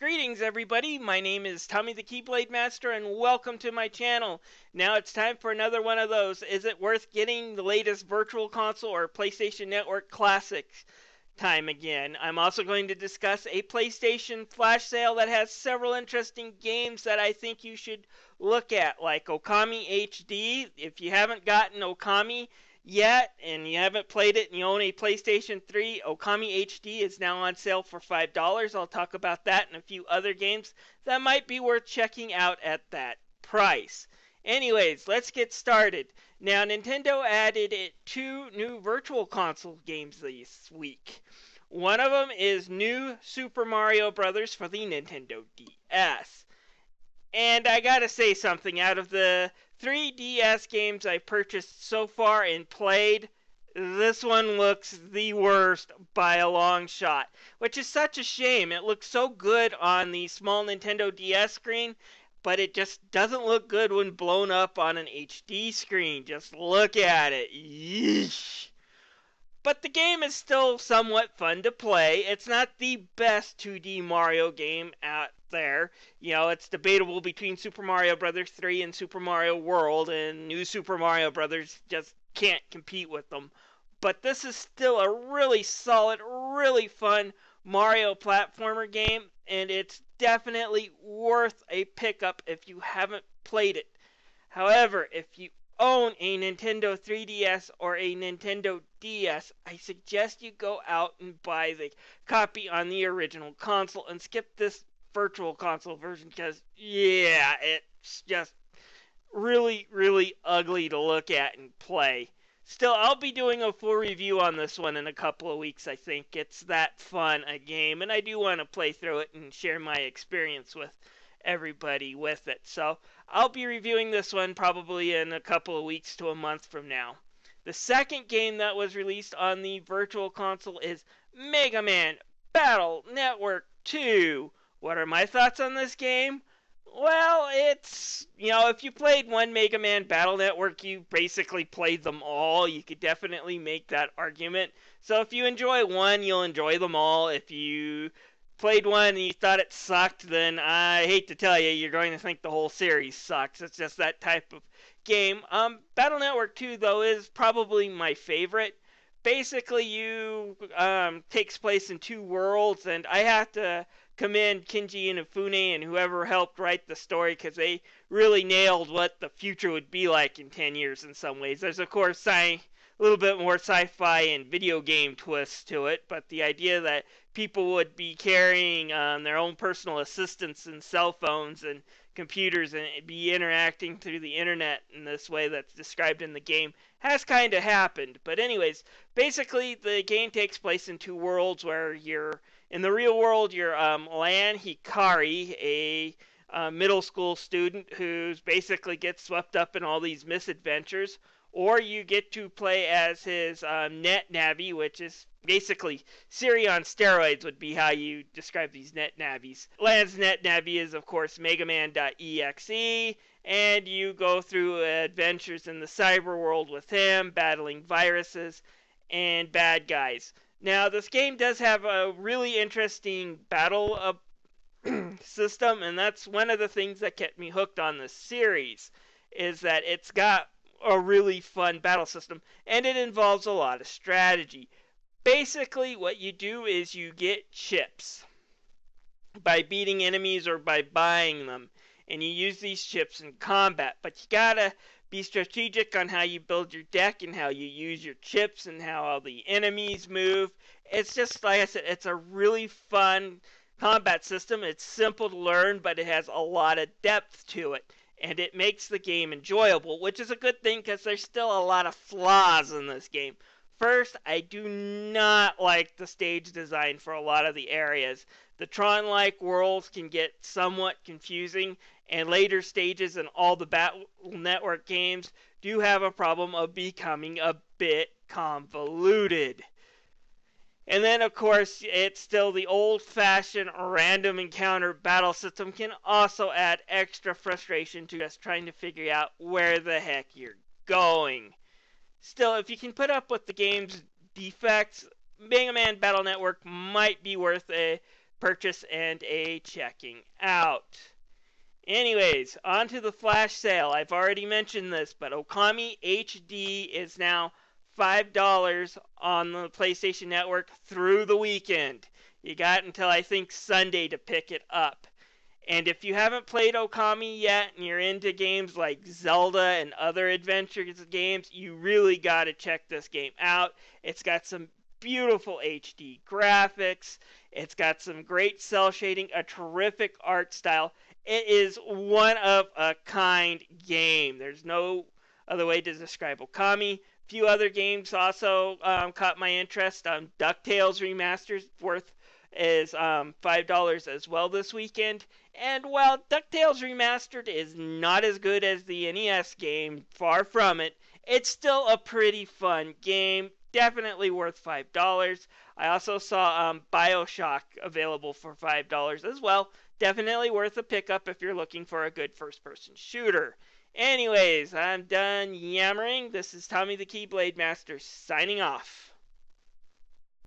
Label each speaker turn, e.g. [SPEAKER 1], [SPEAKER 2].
[SPEAKER 1] Greetings everybody, my name is Tommy the Keyblade Master and welcome to my channel. Now it's time for another one of those, is it worth getting the latest Virtual Console or PlayStation Network Classics time again. I'm also going to discuss a PlayStation flash sale that has several interesting games that I think you should look at, like Okami HD. If you haven't gotten Okami yet and you haven't played it and you own a PlayStation 3, Okami HD is now on sale for $5. I'll talk about that and a few other games that might be worth checking out at that price. Anyways, let's get started. Now, Nintendo added two new Virtual Console games this week. One of them is New Super Mario Bros. For the Nintendo DS. And I gotta say something, out of the 3DS games I purchased so far and played, this one looks the worst by a long shot, which is such a shame. It looks so good on the small Nintendo DS screen, but it just doesn't look good when blown up on an HD screen. Just look at it. Yeesh. But the game is still somewhat fun to play. It's not the best 2D Mario game out there. You know, it's debatable between Super Mario Bros. 3 and Super Mario World, and New Super Mario Bros. Just can't compete with them. But this is still a really solid, really fun Mario platformer game, and it's definitely worth a pickup if you haven't played it. However, if you own a Nintendo 3DS or a Nintendo DS, I suggest you go out and buy the copy on the original console and skip this Virtual Console version because, yeah, it's just really, really ugly to look at and play. Still, I'll be doing a full review on this one in a couple of weeks, I think. It's that fun a game, and I do want to play through it and share my experience with everybody with it. So I'll be reviewing this one probably in a couple of weeks to a month from now. The second game that was released on the Virtual Console is Mega Man Battle Network 2. What are my thoughts on this game? Well, it's, if you played one Mega Man Battle Network, you basically played them all. You could definitely make that argument. So if you enjoy one, you'll enjoy them all. If you played one and you thought it sucked, then I hate to tell you, you're going to think the whole series sucks. It's just that type of game. Battle Network 2, though, is probably my favorite. Basically, you takes place in two worlds, and I have to commend Kenji Inafune and whoever helped write the story, because they really nailed what the future would be like in 10 years in some ways. There's, of course, a little bit more sci-fi and video game twists to it, but the idea that people would be carrying their own personal assistants and cell phones and computers and be interacting through the internet in this way that's described in the game has kind of happened. But anyways, basically the game takes place in two worlds where in the real world, you're Lan Hikari, a middle school student who's basically gets swept up in all these misadventures, or you get to play as his net navi, which is basically Siri on steroids would be how you describe these net navis. Lan's net navi is, of course, megaman.exe, and you go through adventures in the cyber world with him, battling viruses and bad guys. Now, this game does have a really interesting battle system, and that's one of the things that kept me hooked on this series, is that it's got a really fun battle system, and it involves a lot of strategy. Basically, what you do is you get chips by beating enemies or by buying them, and you use these chips in combat, but you gotta be strategic on how you build your deck and how you use your chips and how all the enemies move. It's just, like I said, it's a really fun combat system. It's simple to learn, but it has a lot of depth to it, and it makes the game enjoyable, which is a good thing because there's still a lot of flaws in this game. First, I do not like the stage design for a lot of the areas. The Tron-like worlds can get somewhat confusing, and later stages in all the Battle Network games do have a problem of becoming a bit convoluted. And then, of course, it's still the old-fashioned random encounter battle system can also add extra frustration to just trying to figure out where the heck you're going. Still, if you can put up with the game's defects, Mega Man Battle Network might be worth a purchase and a checking out. Anyways, on to the flash sale. I've already mentioned this, but Okami HD is now $5 on the PlayStation Network through the weekend. You got until I think Sunday to pick it up. And if you haven't played Okami yet and you're into games like Zelda and other adventure games, you really got to check this game out. It's got some beautiful HD graphics. It's got some great cel shading, a terrific art style. It is one of a kind game. There's no other way to describe Okami. A few other games also caught my interest. DuckTales Remastered is $5 as well this weekend. And while DuckTales Remastered is not as good as the NES game, far from it, it's still a pretty fun game. Definitely worth $5. I also saw Bioshock available for $5 as well. Definitely worth a pickup if you're looking for a good first-person shooter. Anyways, I'm done yammering. This is Tommy the Keyblade Master signing off.